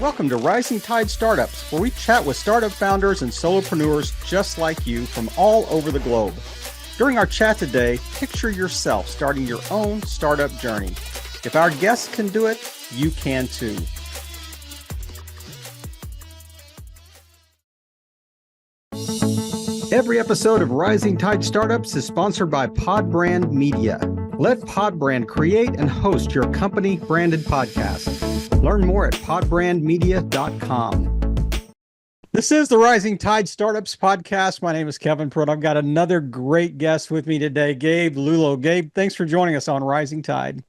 Welcome to Rising Tide Startups, where we chat with startup founders and solopreneurs just like you from all over the globe. During our chat today, picture yourself starting your own startup journey. If our guests can do it, you can too. Every episode of Rising Tide Startups is sponsored by Podbrand Media. Let Podbrand create and host your company branded podcast. Learn more at podbrandmedia.com. This is the Rising Tide Startups podcast. My name is Kevin Prewett. I've got another great guest with me today, Gabe Lullo. Gabe, thanks for joining us on Rising Tide.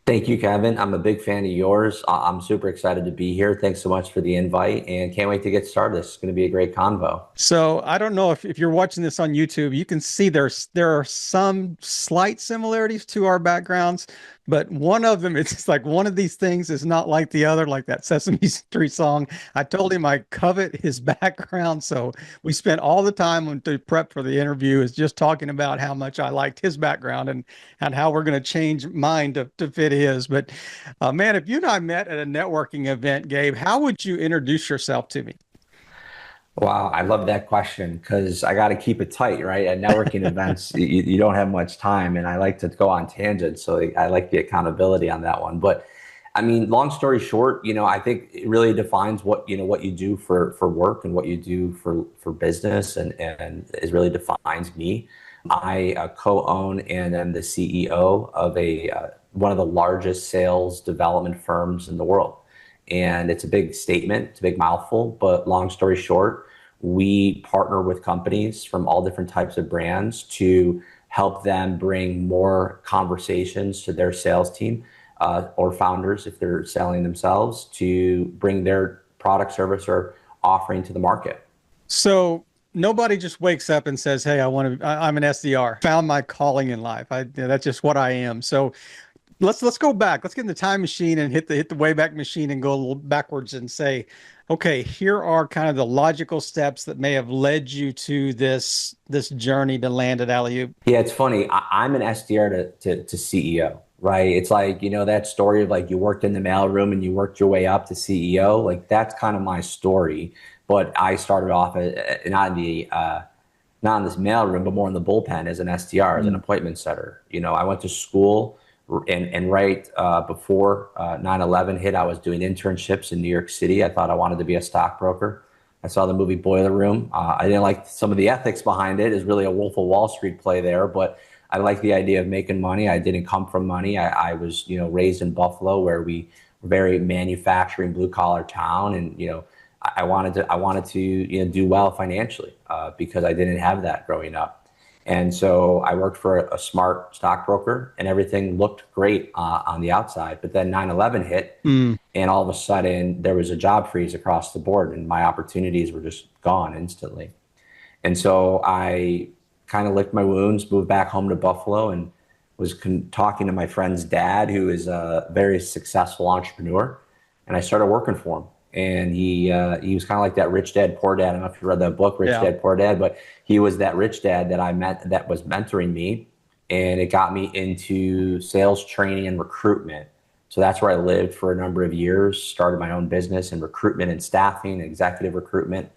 Thank you, Kevin. I'm a big fan of yours. I'm super excited to be here. Thanks so much for the invite and can't wait to get started. This is going to be a great convo. So I don't know if you're watching this on YouTube, you can see there are some slight similarities to our backgrounds, but one of them, it's like one of these things is not like the other, like that Sesame Street song. I told him I covet his background. So we spent all the time to prep for the interview is just talking about how much I liked his background and how we're going to change mine to fit his. But man, if you and I met at a networking event, Gabe, how would you introduce yourself to me? Wow, I love that question because I got to keep it tight, right? At networking events, you don't have much time, and I like to go on tangents, so I like the accountability on that one. But I mean, long story short, I think it really defines what you do for work and what you do for business, and it really defines me. I co-own and am the CEO of one of the largest sales development firms in the world. And it's a big statement, it's a big mouthful, but long story short, we partner with companies from all different types of brands to help them bring more conversations to their sales team or founders if they're selling themselves to bring their product, service, or offering to the market. So nobody just wakes up and says, "Hey, I'm an SDR. Found my calling in life. That's just what I am." So let's go back. Let's get in the time machine and hit the Wayback Machine and go a little backwards and say, okay, here are kind of the logical steps that may have led you to this journey to land at Alleyoop. Yeah, it's funny. I'm an SDR to CEO, right? It's like, that story of like you worked in the mailroom and you worked your way up to CEO. Like that's kind of my story. But I started off not in this mailroom, but more in the bullpen as an SDR, as an appointment setter. I went to school. And right before 9/11 hit, I was doing internships in New York City. I thought I wanted to be a stockbroker. I saw the movie Boiler Room. I didn't like some of the ethics behind it. It's really a Wolf of Wall Street play there, but I like the idea of making money. I didn't come from money. I was, raised in Buffalo, where we were very manufacturing, blue collar town, and I wanted to do well financially because I didn't have that growing up. And so I worked for a smart stockbroker and everything looked great on the outside. But then 9/11 hit and all of a sudden there was a job freeze across the board and my opportunities were just gone instantly. And so I kind of licked my wounds, moved back home to Buffalo, and was talking to my friend's dad, who is a very successful entrepreneur. And I started working for him. And he was kind of like that Rich Dad, Poor Dad. I don't know if you read that book, Rich Dad, Poor Dad, but he was that rich dad that I met that was mentoring me. And it got me into sales training and recruitment. So that's where I lived for a number of years, started my own business in recruitment and staffing, executive recruitment.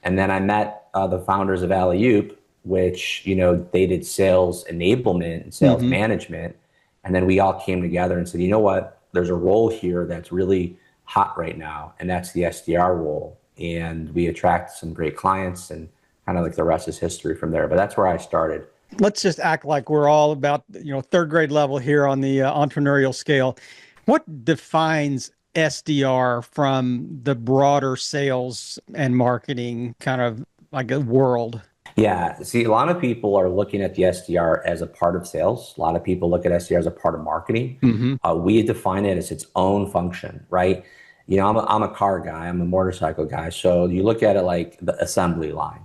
And then I met the founders of Alleyoop, which, they did sales enablement and sales management. And then we all came together and said, you know what, there's a role here that's really hot right now, and that's the SDR role. And we attract some great clients, and kind of like the rest is history from there. But that's where I started. Let's just act like we're all about, third grade level here on the entrepreneurial scale. What defines SDR from the broader sales and marketing kind of like a world? Yeah, see, a lot of people are looking at the SDR as a part of sales. A lot of people look at SDR as a part of marketing. We define it as its own function, right? I'm a car guy, I'm a motorcycle guy. So you look at it like the assembly line,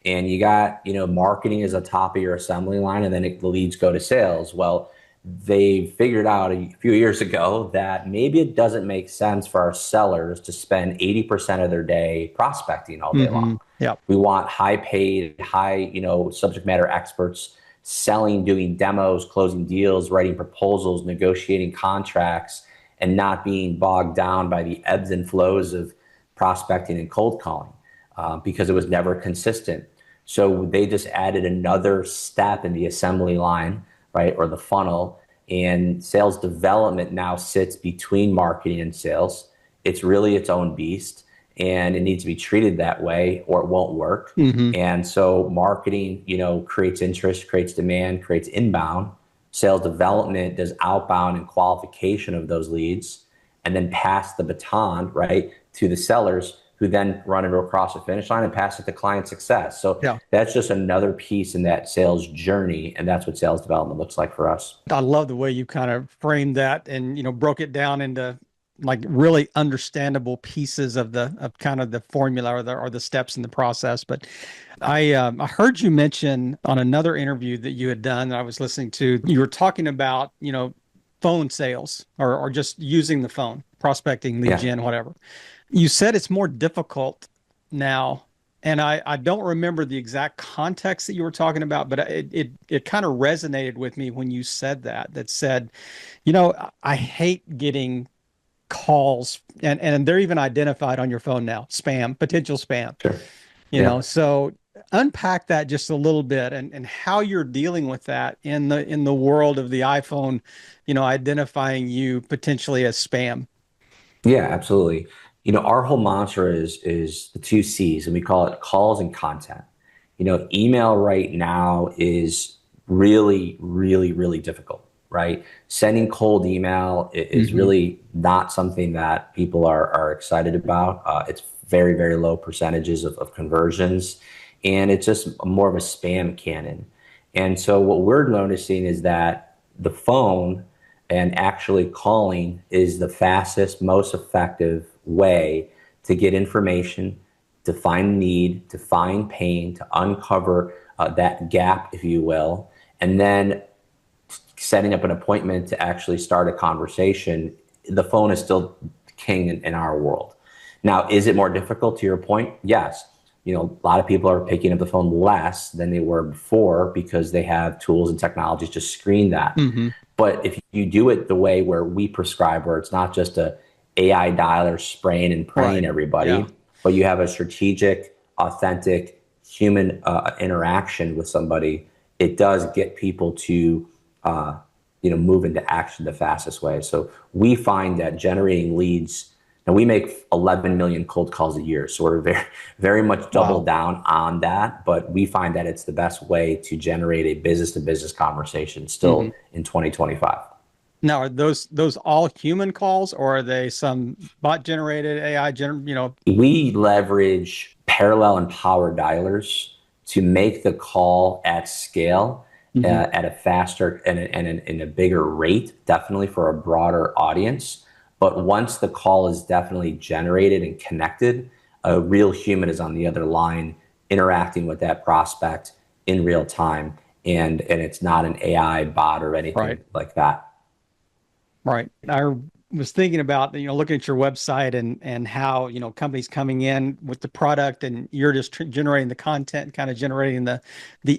and you got, marketing is the top of your assembly line, and then the leads go to sales. Well, they figured out a few years ago that maybe it doesn't make sense for our sellers to spend 80% of their day prospecting all day long. Yep. We want high paid, subject matter experts selling, doing demos, closing deals, writing proposals, negotiating contracts, and not being bogged down by the ebbs and flows of prospecting and cold calling, because it was never consistent. So they just added another step in the assembly line, right, or the funnel. And sales development now sits between marketing and sales. It's really its own beast, and it needs to be treated that way or it won't work. Mm-hmm. And so marketing, creates interest, creates demand, creates inbound. Sales development does outbound and qualification of those leads, and then pass the baton, right, to the sellers, who then run it across the finish line and pass it to client success. So Yeah. that's just another piece in that sales journey. And that's what sales development looks like for us. I love the way you kind of framed that and, broke it down into like really understandable pieces of kind of the formula or the steps in the process. But I heard you mention on another interview that you had done that I was listening to, you were talking about, phone sales or just using the phone, prospecting, lead Yeah. gen, whatever. You said it's more difficult now. And I don't remember the exact context that you were talking about, but it kind of resonated with me when you said that said, I hate getting calls and they're even identified on your phone now, spam, potential spam, Sure. Yeah. so unpack that just a little bit and how you're dealing with that in the world of the iPhone, identifying you potentially as spam. Yeah, absolutely. Our whole mantra is the two C's, and we call it calls and content. Email right now is really, really, really difficult, right? Sending cold email is Mm-hmm. really not something that people are excited about. It's very, very low percentages of conversions, and it's just more of a spam cannon. And so what we're noticing is that the phone and actually calling is the fastest, most effective way to get information, to find need, to find pain, to uncover that gap, if you will, and then setting up an appointment to actually start a conversation. The phone is still king in our world. Now, is it more difficult, to your point? Yes. A lot of people are picking up the phone less than they were before because they have tools and technologies to screen that. Mm-hmm. But if you do it the way where we prescribe, where it's not just a AI dialer spraying and praying Right. Yeah. everybody, but you have a strategic, authentic human interaction with somebody, it does get people to move into action the fastest way. So we find that generating leads, and we make 11 million cold calls a year. So we're very, very much double down on that. But we find that it's the best way to generate a business to business conversation Mm-hmm. still in 2025. Now, are those all human calls or are they some bot generated AI We leverage parallel and power dialers to make the call at scale, Mm-hmm. at a faster and in a bigger rate, definitely for a broader audience. But once the call is definitely generated and connected, a real human is on the other line interacting with that prospect in real time. And it's not an AI bot or anything Right. like that. Right. I was thinking about, looking at your website and how, companies coming in with the product and you're just generating the content, kind of generating the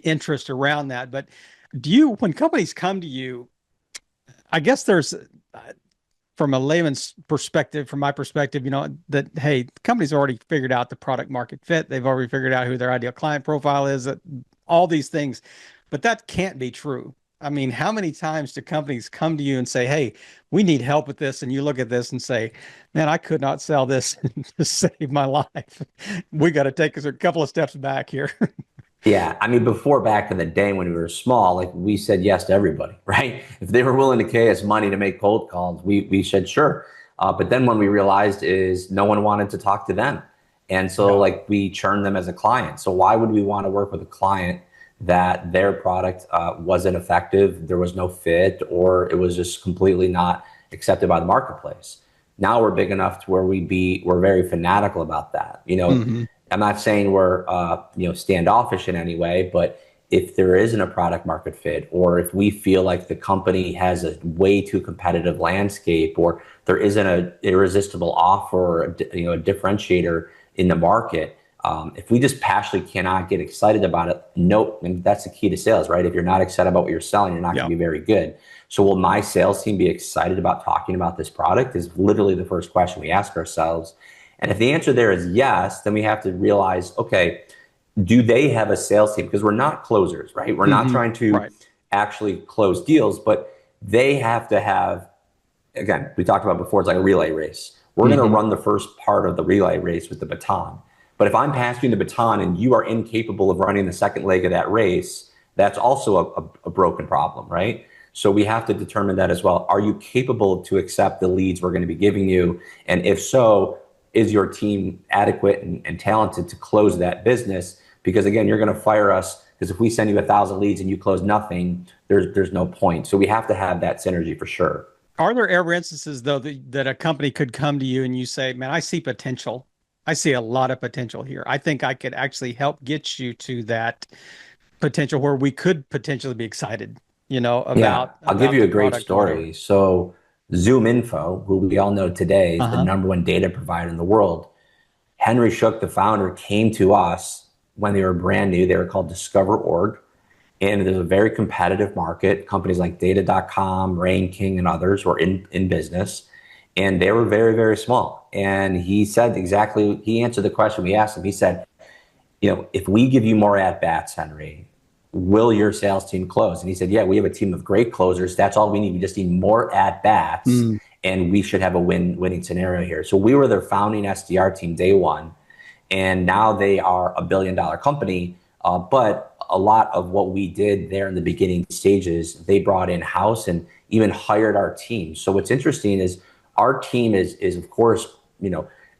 interest around that. But when companies come to you, I guess there's, from a layman's perspective, from my perspective, that, hey, the company's already figured out the product market fit. They've already figured out who their ideal client profile is, all these things, but that can't be true. I mean, how many times do companies come to you and say, hey, we need help with this? And you look at this and say, man, I could not sell this to save my life. We got to take us a couple of steps back here. Yeah, I mean, before back in the day when we were small, like we said yes to everybody, right? If they were willing to pay us money to make cold calls, we said sure. But then when we realized is no one wanted to talk to them. And so Yeah. like we churned them as a client. So why would we want to work with a client that their product wasn't effective, there was no fit, or it was just completely not accepted by the marketplace? Now we're big enough to where we're very fanatical about that. Hmm. I'm not saying we're standoffish in any way, but if there isn't a product market fit, or if we feel like the company has a way too competitive landscape, or there isn't a irresistible offer, or a differentiator in the market, If we just passionately cannot get excited about it, nope. And that's the key to sales, right? If you're not excited about what you're selling, you're not going Yeah. to be very good. So will my sales team be excited about talking about this product is literally the first question we ask ourselves. And if the answer there is yes, then we have to realize, okay, do they have a sales team? Because we're not closers, right? We're not trying to Right. actually close deals, but they have to have, again, we talked about before, it's like a relay race. We're going to run the first part of the relay race with the baton. But if I'm passing the baton and you are incapable of running the second leg of that race, that's also a broken problem, right? So we have to determine that as well. Are you capable to accept the leads we're going to be giving you? And if so, is your team adequate and talented to close that business? Because again, you're going to fire us because if we send you 1,000 leads and you close nothing, there's no point. So we have to have that synergy for sure. Are there ever instances though that a company could come to you and you say, "Man, I see potential. I see a lot of potential here. I think I could actually help get you to that potential where we could potentially be excited, Yeah, I'll give about you the a great product or whatever." story. So Zoom Info, who we all know today is the Uh-huh. number one data provider in the world. Henry Shook, the founder, came to us when they were brand new. They were called Discover.org. And there's a very competitive market. Companies like Data.com, Rain King, and others were in business. And they were very, very small. And he said exactly, he answered the question we asked him. He said, if we give you more at bats, Henry, will your sales team close? And he said, yeah, we have a team of great closers. That's all we need. We just need more at bats, Mm. and we should have a winning scenario here. So we were their founding SDR team day one, and now they are $1 billion company. But a lot of what we did there in the beginning stages, they brought in house and even hired our team. So what's interesting is our team is of course,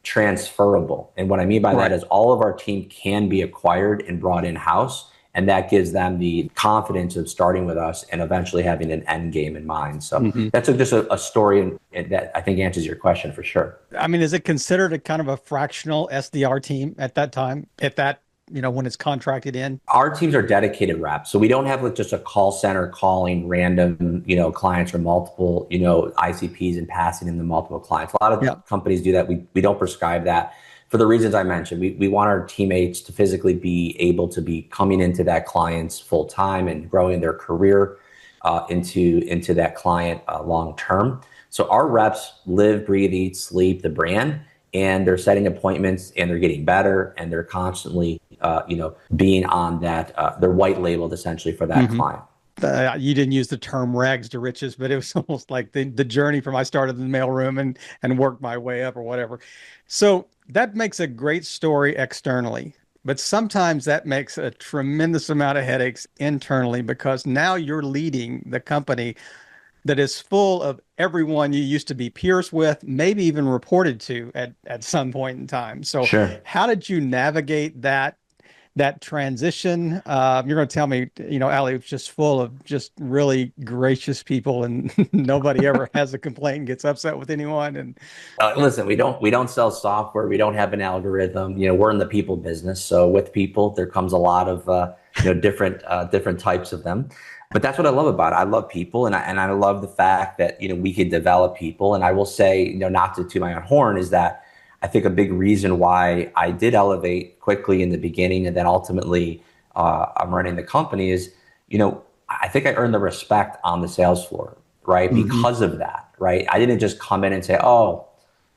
transferable. And what I mean by that Right. is all of our team can be acquired and brought in house. And that gives them the confidence of starting with us and eventually having an end game in mind. So Hmm. that's just a story that I think answers your question for sure. I mean, is it considered a kind of a fractional SDR team at that time, when it's contracted in? Our teams are dedicated reps. So we don't have like just a call center calling random, clients or multiple, ICPs and passing them to multiple clients. A lot Yeah. of companies do that. We don't prescribe that for the reasons I mentioned. We want our teammates to physically be able to be coming into that client's full time and growing their career into that client long term. So our reps live, breathe, eat, sleep the brand, and they're setting appointments and they're getting better and they're constantly being on that, they're white labeled essentially for that Hmm. client. You didn't use the term rags to riches, but it was almost like the journey from I started in the mailroom and worked my way up or whatever. So that makes a great story externally, but sometimes that makes a tremendous amount of headaches internally because now you're leading the company that is full of everyone you used to be peers with, maybe even reported to at some point in time. So Sure. how did you navigate that transition? You're going to tell me, Alleyoop's just full of just really gracious people, and nobody ever has a complaint, gets upset with anyone, and Listen, we don't sell software. We don't have an algorithm. We're in the people business. So with people, there comes a lot of different types of them. But that's what I love about it. I love people, and I love the fact that we could develop people. And I will say, not to my own horn, is that I think a big reason why I did elevate quickly in the beginning, and then ultimately I'm running the company is, I think I earned the respect on the sales floor, right? Mhm. Because of that, right? I didn't just come in and say, oh,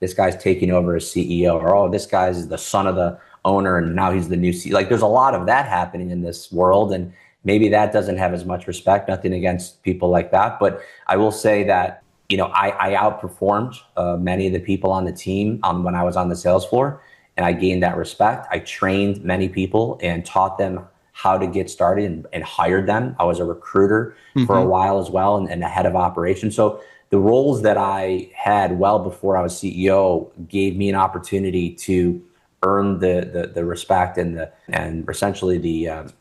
this guy's taking over as CEO, or oh, this guy's the son of the owner and now he's the new CEO. Like there's a lot of that happening in this world, and maybe that doesn't have as much respect. Nothing against people like that, but I will say that I outperformed many of the people on the team when I was on the sales floor, and I gained that respect. I trained many people and taught them how to get started and hired them. I was a recruiter for a Mhm. while as well, and the head of operations. So the roles that I had well before I was CEO gave me an opportunity to earn the respect and essentially the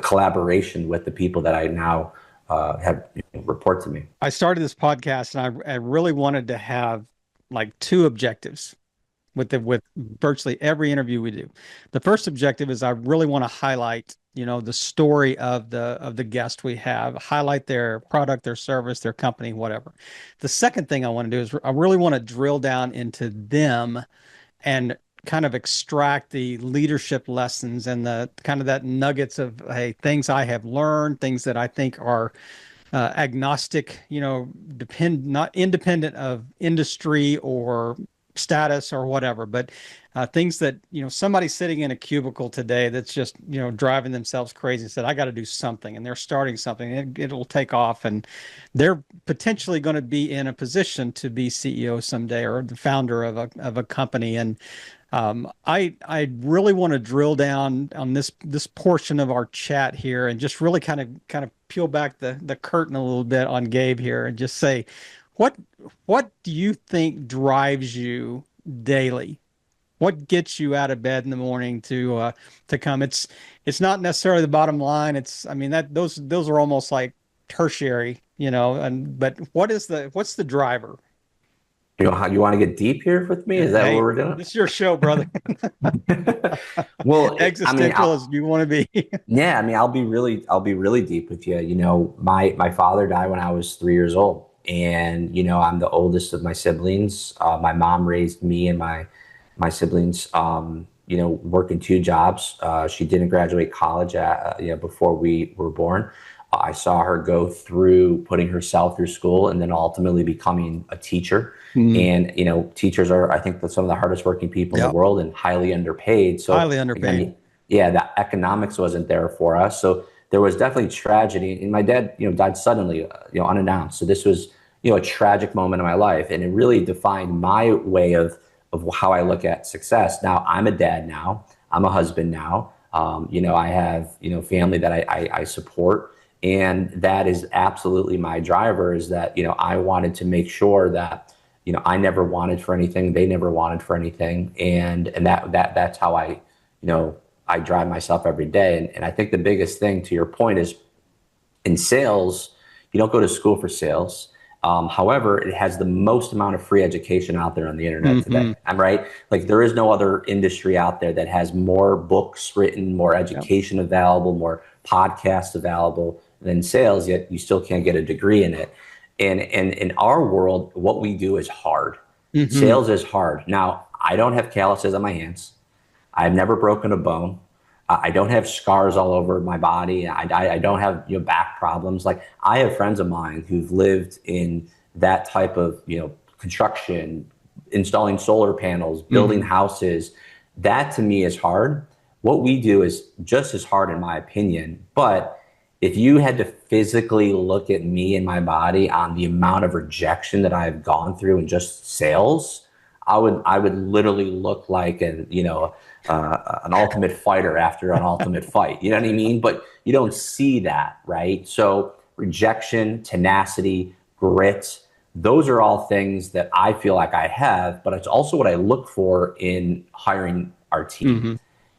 collaboration with the people that I now have report to me. I started this podcast, and I really wanted to have like two objectives with virtually every interview we do. The first objective is I really want to highlight, the story of the guest we have, highlight their product, their service, their company, whatever. The second thing I want to do is I really want to drill down into them and kind of extract the leadership lessons and the kind of that nuggets of, hey, things I have learned, things that I think are agnostic, not independent of industry or status or whatever, but things that, somebody sitting in a cubicle today that's just, driving themselves crazy and said, I got to do something, and they're starting something, and it'll take off, and they're potentially going to be in a position to be CEO someday or the founder of a company. And I really want to drill down on this portion of our chat here and just really kind of peel back the curtain a little bit on Gabe here and just say, what what do you think drives you daily? What gets you out of bed in the morning to come? It's not necessarily the bottom line. I mean, that those are almost like tertiary, and but what's the driver? How you want to get deep here with me? Is that what Hey, we're doing? this is your show, brother. Well, I mean, Existential as you want to be. yeah, I mean, I'll be really deep with you. My father died when I was 3 years old, and I'm the oldest of my siblings. My mom raised me and my siblings. Working two jobs. She didn't graduate college before we were born. I saw her go through putting herself through school and then ultimately becoming a teacher. Mm, And teachers are, I think, some of the hardest working people in the yep. world and highly underpaid. So Highly underpaid. again, yeah, the economics wasn't there for us. So there was definitely tragedy. And my dad, died suddenly, unannounced. So this was, a tragic moment in my life, and it really defined my way of how I look at success. Now I'm a dad now. I'm a husband now. I have family that I support, and that is absolutely my driver. Is that I wanted to make sure that I never wanted for anything, they never wanted for anything, and that's how I drive myself every day. And I think the biggest thing, to your point, is in sales, you don't go to school for sales. However, it has the most amount of free education out there on the internet today. Hmm. I'm right. Like, there is no other industry out there that has more books written, more Yep. education available, more podcasts available than sales, yet you still can't get a degree in it. And in our world, what we do is hard. Hmm. Sales is hard. Now, I don't have calluses on my hands. I've never broken a bone. I don't have scars all over my body. I don't have back problems. Like, I have friends of mine who've lived in that type of construction, installing solar panels, building Hmm. houses. That to me is hard. What we do is just as hard, in my opinion. But if you had to physically look at me and my body on the amount of rejection that I've gone through in just sales, I would literally look like an ultimate fighter after an ultimate fight. You know what I mean? But you don't see that, right? So rejection, tenacity, grit, those are all things that I feel like I have, but it's also what I look for in hiring our team. Hmm.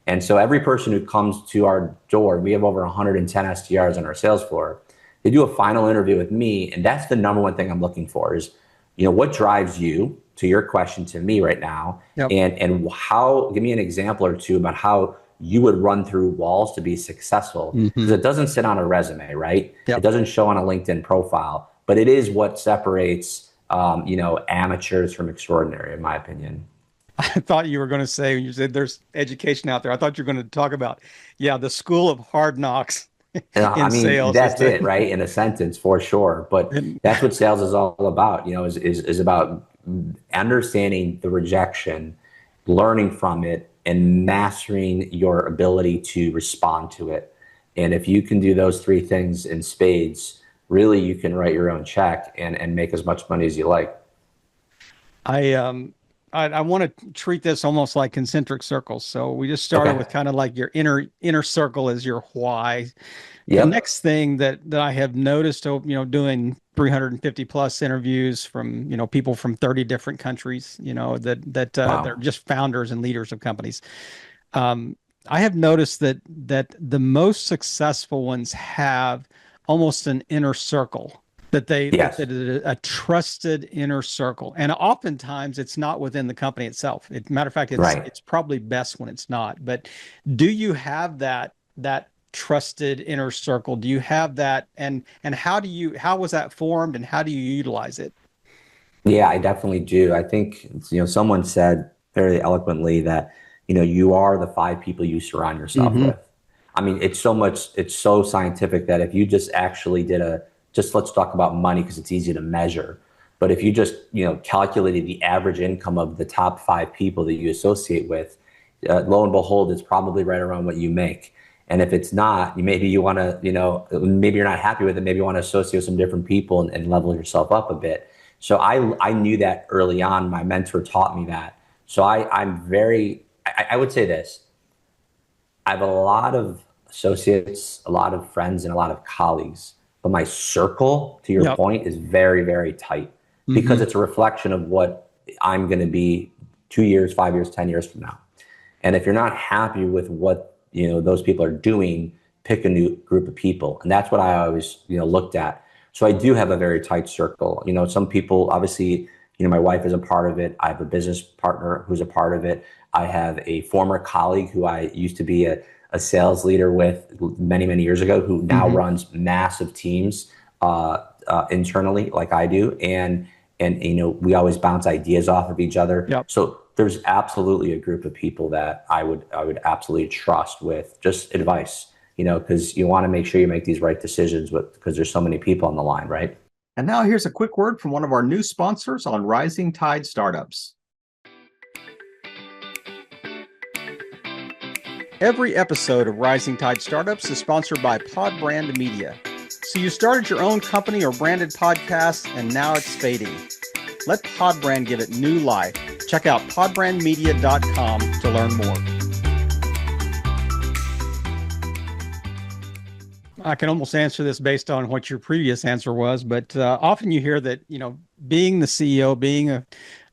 And so every person who comes to our door, we have over 110 SDRs on our sales floor. They do a final interview with me, and that's the number one thing I'm looking for is, what drives you, to your question to me right now, Yep. and how, give me an example or two about how you would run through walls to be successful, because Hmm. it doesn't sit on a resume, right? It Yep. doesn't show on a LinkedIn profile, but it is what separates, amateurs from extraordinary, in my opinion. I thought you were going to say, when you said there's education out there, I thought you were going to talk about, yeah, the school of hard knocks I in mean, sales is that's the, it, right? In a sentence, for sure. But and that's what sales is all about, is about understanding the rejection, learning from it, and mastering your ability to respond to it. And if you can do those three things in spades, really you can write your own check and make as much money as you like. I want to treat this almost like concentric circles. So we just started Okay. with kind of like your inner circle is your why. The Yep. next thing that I have noticed, doing 350 plus interviews from, people from 30 different countries, that they're Wow. just founders and leaders of companies. Um, I have noticed that the most successful ones have almost an inner circle Yes. a trusted inner circle, and oftentimes it's not within the company itself. Matter of fact, Right. it's probably best when it's not. But do you have that trusted inner circle? Do you have that, and how was that formed, and how do you utilize it? Yeah, I definitely do. I think, someone said fairly eloquently that, you are the five people you surround yourself Hmm. with. I mean, it's so scientific that if you just actually just let's talk about money because it's easy to measure. But if you just, calculated the average income of the top five people that you associate with, lo and behold, it's probably right around what you make. And if it's not, maybe you want to, maybe you're not happy with it. Maybe you want to associate with some different people and level yourself up a bit. So I knew that early on. My mentor taught me that. So I would say this. I have a lot of associates, a lot of friends, and a lot of colleagues. But my circle, to your Yep. point, is very, very tight because Hmm. it's a reflection of what I'm going to be 2 years, 5 years, 10 years from now. And if you're not happy with what, those people are doing, pick a new group of people. And that's what I always, looked at. So I do have a very tight circle. Some people, obviously, my wife is a part of it. I have a business partner who's a part of it. I have a former colleague who I used to be a sales leader with many, many years ago, who now Hmm. runs massive teams internally, like I do. And we always bounce ideas off of each other. Yep. So there's absolutely a group of people that I would absolutely trust with just advice, because you want to make sure you make these right decisions, but because there's so many people on the line, right? And now here's a quick word from one of our new sponsors on Rising Tide Startups. Every episode of Rising Tide Startups is sponsored by Pod Brand Media. So you started your own company or branded podcast, and now it's fading. Let Podbrand give it new life. Check out podbrandmedia.com to learn more. I can almost answer this based on what your previous answer was, but often you hear that, being the CEO,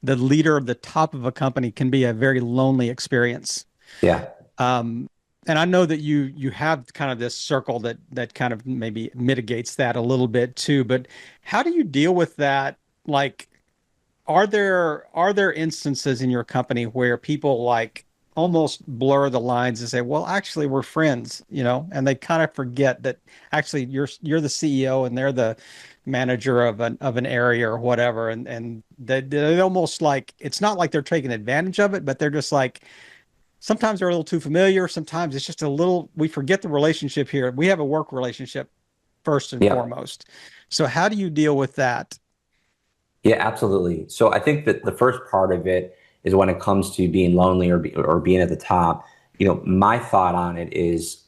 the leader of the top of a company can be a very lonely experience. Yeah. Um, and I know that you have kind of this circle that kind of maybe mitigates that a little bit too, but how do you deal with that? Like, are there instances in your company where people like almost blur the lines and say, well, actually we're friends, and they kind of forget that actually you're the CEO and they're the manager of an area or whatever, and they almost like it's not like they're taking advantage of it, but they're just like sometimes they're a little too familiar. Sometimes it's just a little, we forget the relationship here. We have a work relationship first and Yeah. foremost. So how do you deal with that? Yeah, absolutely. So I think that the first part of it is when it comes to being lonely or being at the top, my thought on it is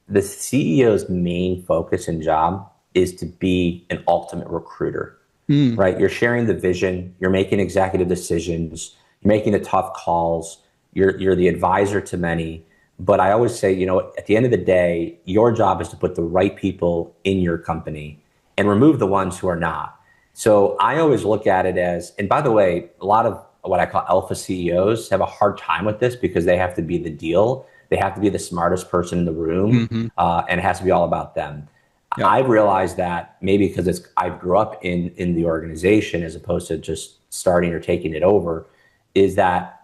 the CEO's main focus and job is to be an ultimate recruiter, Mm, right? You're sharing the vision, you're making executive decisions, you're making the tough calls, you're the advisor to many. But I always say, at the end of the day, your job is to put the right people in your company and remove the ones who are not. So I always look at it as, and by the way, a lot of what I call alpha CEOs have a hard time with this because they have to be the deal. They have to be the smartest person in the room, hmm. and it has to be all about them. Yep. I've realized that maybe because I grew up in the organization as opposed to just starting or taking it over, is that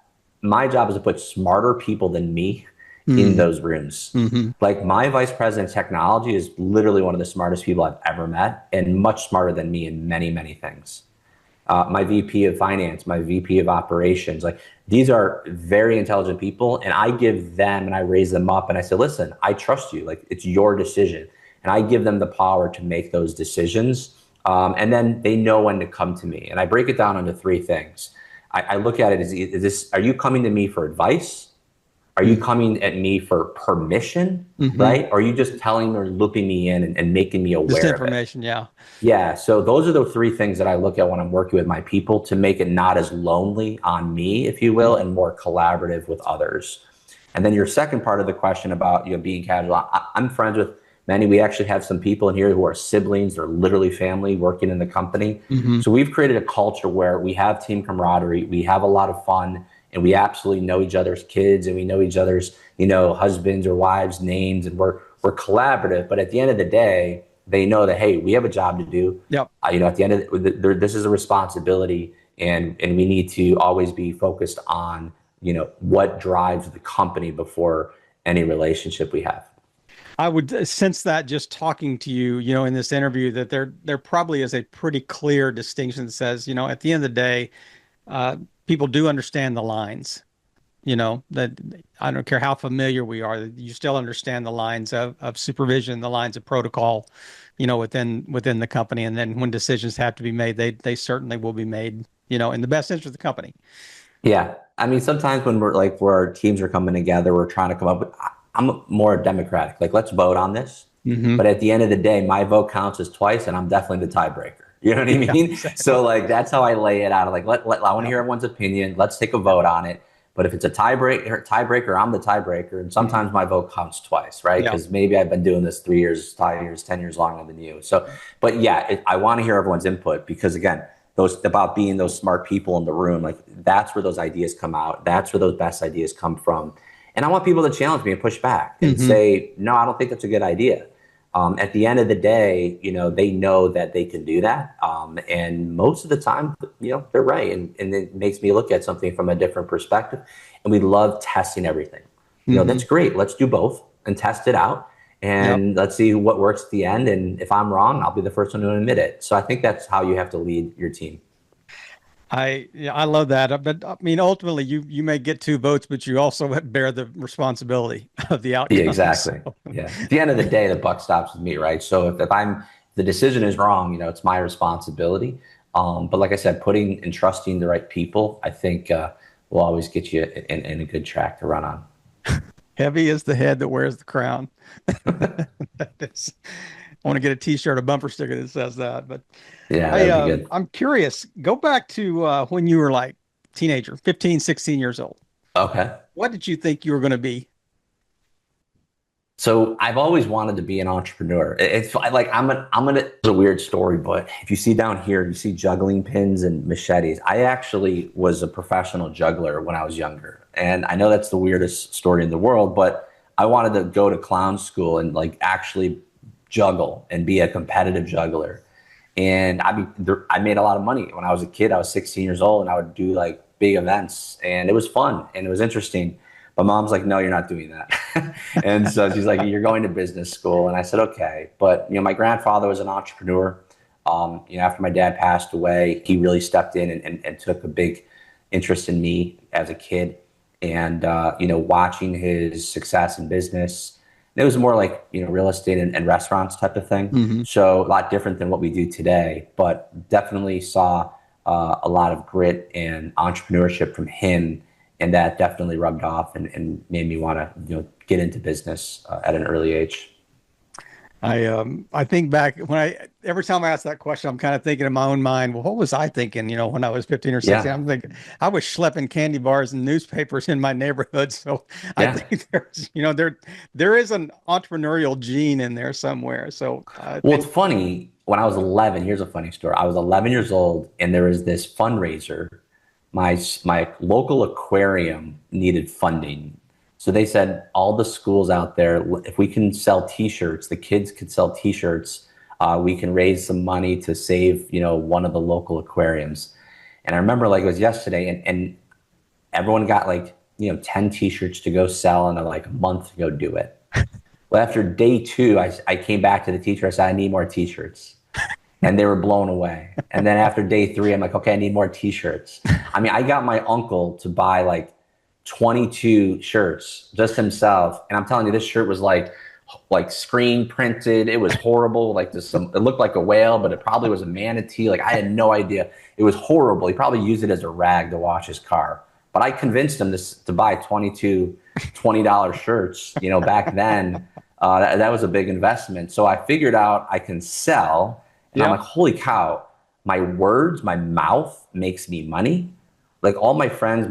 my job is to put smarter people than me in Mm, those rooms. hmm. Like my vice president of technology is literally one of the smartest people I've ever met and much smarter than me in many, many things. My VP of finance, my VP of operations, like these are very intelligent people. And I give them and I raise them up and I say, listen, I trust you. Like it's your decision. And I give them the power to make those decisions. And then they know when to come to me. And I break it down into three things. I look at it as, are you coming to me for advice? Are you coming at me for permission, Hmm. right? Or are you just telling or looping me in and making me Just aware of it? information. Yeah. Yeah. So those are the three things that I look at when I'm working with my people to make it not as lonely on me, if you will, and more collaborative with others. And then your second part of the question about being casual, I'm friends with many. We actually have some people in here who are siblings or literally family working in the company. Hmm. So we've created a culture where we have team camaraderie, we have a lot of fun, and we absolutely know each other's kids and we know each other's husbands or wives' names, and we're collaborative. But at the end of the day, they know that hey, we have a job to do. Yep. At the end of this is a responsibility, and we need to always be focused on what drives the company before any relationship we have. I would sense that just talking to you, in this interview, that there probably is a pretty clear distinction that says, at the end of the day, people do understand the lines. That I don't care how familiar we are, you still understand the lines of supervision, the lines of protocol, within the company. And then when decisions have to be made, they certainly will be made, in the best interest of the company. Yeah. I mean, sometimes when we're like, where our teams are coming together, we're trying to come up with, I'm more democratic. Like, let's vote on this. Hmm. But at the end of the day, my vote counts as twice, and I'm definitely the tiebreaker. You know what I Yeah, mean? exactly. So like, that's how I lay it out. Like, I want to Yep. hear everyone's opinion. Let's take a vote on it. But if it's a tiebreaker, I'm the tiebreaker. And Hmm. sometimes my vote counts twice, right? Yeah. Because maybe I've been doing this 3 years, 5 years, 10 years longer than you. So, but yeah, I want to hear everyone's input because again, those about being those smart people in the room, like that's where those ideas come out. That's where those best ideas come from. And I want people to challenge me and push back and Hmm. say, no, I don't think that's a good idea. At the end of the day, they know that they can do that. And most of the time, they're right. And it makes me look at something from a different perspective. And we love testing everything. That's Hmm. great. Let's do both and test it out. Yep. And let's see what works at the end. And if I'm wrong, I'll be the first one to admit it. So I think that's how you have to lead your team. Yeah, I love that. But I mean, ultimately, you may get two votes, but you also bear the responsibility of the Yeah, outcome. exactly. So, Yeah. At the end of the day, the buck stops with me, right? So if the decision is wrong, it's my responsibility. But like I said, putting and trusting the right people, I think will always get you in a good track to run on. heavy is the head that wears the crown. I want to get a T-shirt, a bumper sticker that says that. But Yeah, that would be good. I'm curious. Go back to when you were like teenager, 15, 16 years old. Okay. What did you think you were going to be? So I've always wanted to be an entrepreneur. Like it's a weird story, but if you see down here, you see juggling pins and machetes. I actually was a professional juggler when I was younger. And I know that's the weirdest story in the world, but I wanted to go to clown school and like actually juggle and be a competitive juggler. And I made a lot of money when I was a kid. I was 16 years old and I would do like big events and it was fun and it was interesting. My mom's like, no, you're not doing that. And so she's like, you're going to business school. And I said, okay. But, my grandfather was an entrepreneur. After my dad passed away, he really stepped in and took a big interest in me as a kid. And, watching his success in business, it was more like, real estate and restaurants type of thing. Hmm. So a lot different than what we do today, but definitely saw a lot of grit and entrepreneurship from him. And that definitely rubbed off and made me want to, get into business at an early age. I think back when every time I ask that question, I'm kind of thinking in my own mind, well, what was I thinking, when I was 15 or 16? Yeah. I'm thinking I was schlepping candy bars and newspapers in my neighborhood. So I Yeah. think there is an entrepreneurial gene in there somewhere. So I Well, it's think, funny. When I was 11, here's a funny story. I was 11 years old, and there was this fundraiser. My local aquarium needed funding, so they said all the schools out there, if we can sell T-shirts, the kids could sell T-shirts. We can raise some money to save, one of the local aquariums. And I remember like it was yesterday, and everyone got like 10 T-shirts to go sell and like a month to go do it. Well, after day two, I came back to the teacher. I said, I need more T-shirts. And they were blown away. And then after day three, I'm like, okay, I need more T-shirts. I mean, I got my uncle to buy like 22 shirts just himself. And I'm telling you, this shirt was like screen printed. It was horrible. Like it looked like a whale, but it probably was a manatee. Like I had no idea. It was horrible. He probably used it as a rag to wash his car. But I convinced him to buy 22 $20 shirts, back then. That was a big investment. So I figured out I can sell. And I'm yeah, like, holy cow, my words, my mouth makes me money. Like all my friends,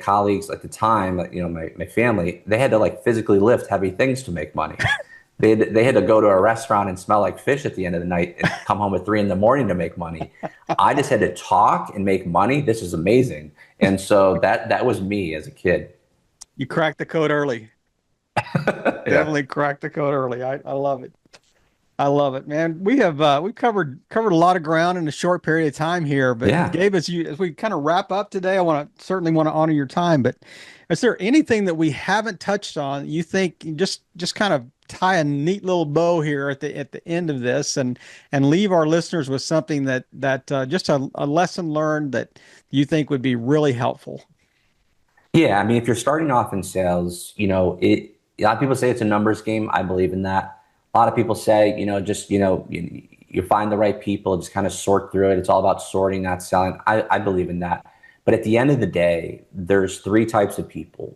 colleagues at the time, like, my family, they had to like physically lift heavy things to make money. They had to go to a restaurant and smell like fish at the end of the night and come home at 3 a.m. to make money. I just had to talk and make money. This is amazing. And so that was me as a kid. you cracked the code early. Yeah. Definitely cracked the code early. I love it. I love it, man. We've covered a lot of ground in a short period of time here. But Yeah. Gabe, as we kind of wrap up today, I certainly want to honor your time. But is there anything that we haven't touched on you think just kind of tie a neat little bow here at the end of this, and leave our listeners with something that just a lesson learned that you think would be really helpful. Yeah, I mean, if you're starting off in sales, a lot of people say it's a numbers game. I believe in that. A lot of people say, just, you find the right people, just kind of sort through it. It's all about sorting, not selling. I believe in that. But at the end of the day, there's three types of people.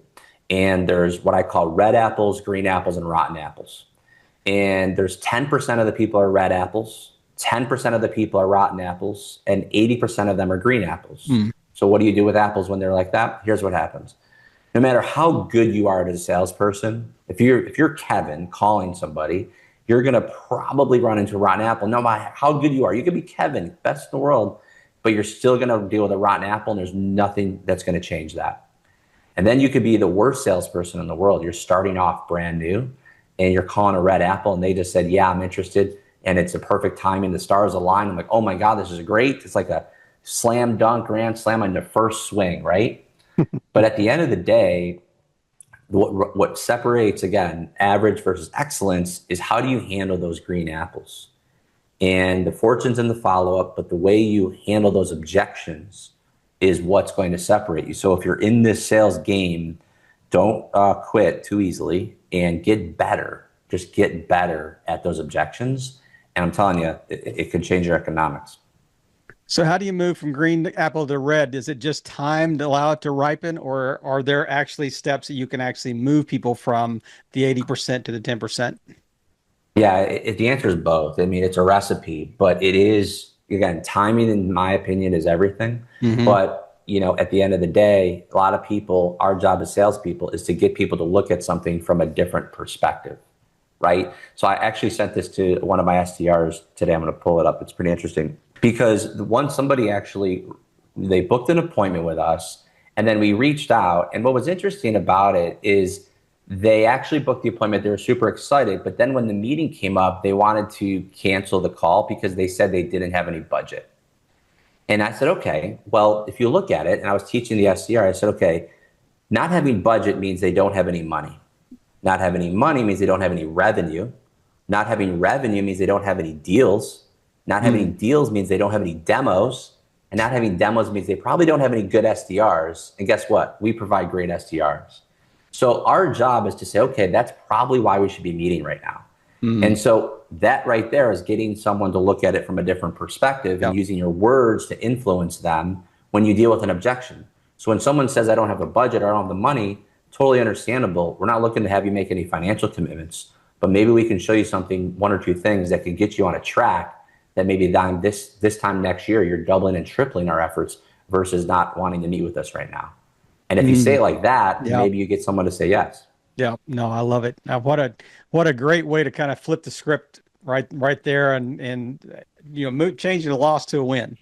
And there's what I call red apples, green apples, and rotten apples. And there's 10% of the people are red apples, 10% of the people are rotten apples, and 80% of them are green apples. So what do you do with apples when they're like that? Here's what happens. No matter how good you are as a salesperson, if you're Kevin calling somebody, you're going to probably run into a rotten apple. No matter how good you are, you could be Kevin, best in the world, but you're still going to deal with a rotten apple, and there's nothing that's going to change that. And then you could be the worst salesperson in the world. You're starting off brand new, and you're calling a red apple, and they just said, yeah, I'm interested, and it's a perfect timing. The stars align. I'm like, oh my God, this is great. It's like a slam dunk, grand slam on the first swing, right? But at the end of the day, what separates, again, average versus excellence is how do you handle those green apples? And the fortune's in the follow-up, but the way you handle those objections is what's going to separate you. So if you're in this sales game, don't quit too easily and get better. Just get better at those objections. And I'm telling you, it could change your economics. So how do you move from green apple to red? Is it just time to allow it to ripen, or are there actually steps that you can actually move people from the 80% to the 10%? Yeah, the answer is both. I mean, it's a recipe, but it is, again, timing, in my opinion, is everything. But, at the end of the day, a lot of people, our job as salespeople is to get people to look at something from a different perspective, right? So I actually sent this to one of my SDRs today. I'm going to pull it up. It's pretty interesting. Because once somebody they booked an appointment with us, and then we reached out. And what was interesting about it is they actually booked the appointment. They were super excited. But then when the meeting came up, they wanted to cancel the call because they said they didn't have any budget. And I said, okay, well, if you look at it, and I was teaching the SDR, I said, okay, not having budget means they don't have any money. Not having any money means they don't have any revenue. Not having revenue means they don't have any deals. Not having any deals means they don't have any demos. And not having demos means they probably don't have any good SDRs. And guess what? We provide great SDRs. So our job is to say, okay, that's probably why we should be meeting right now. And so that right there is getting someone to look at it from a different perspective and using your words to influence them when you deal with an objection. So when someone says, I don't have a budget or I don't have the money, totally understandable. We're not looking to have you make any financial commitments, but maybe we can show you something, one or two things that can get you on a track that maybe this time next year, you're doubling and tripling our efforts versus not wanting to meet with us right now. And if you say it like that, maybe you get someone to say yes. Yeah, no, I love it. Now, what a great way to kind of flip the script right there, and changing a loss to a win.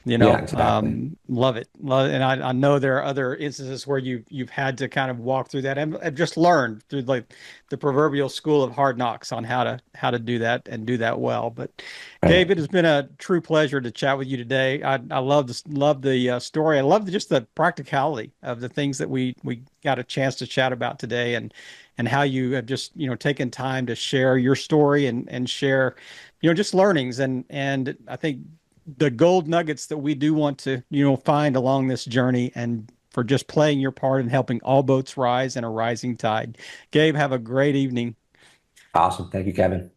Exactly. Love it. And I know there are other instances where you've had to kind of walk through that and just learn through like the proverbial school of hard knocks on how to do that and do that well. But Gabe, it has been a true pleasure to chat with you today. I love the story. I love just the practicality of the things that we got a chance to chat about today, and how you have just taken time to share your story and share just learnings, and I think the gold nuggets that we do want to, find along this journey, and for just playing your part in helping all boats rise in a rising tide. Gabe, have a great evening. Awesome. Thank you, Kevin.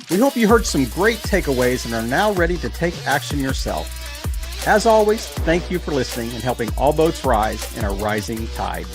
We hope you heard some great takeaways and are now ready to take action yourself. As always, thank you for listening and helping all boats rise in a rising tide.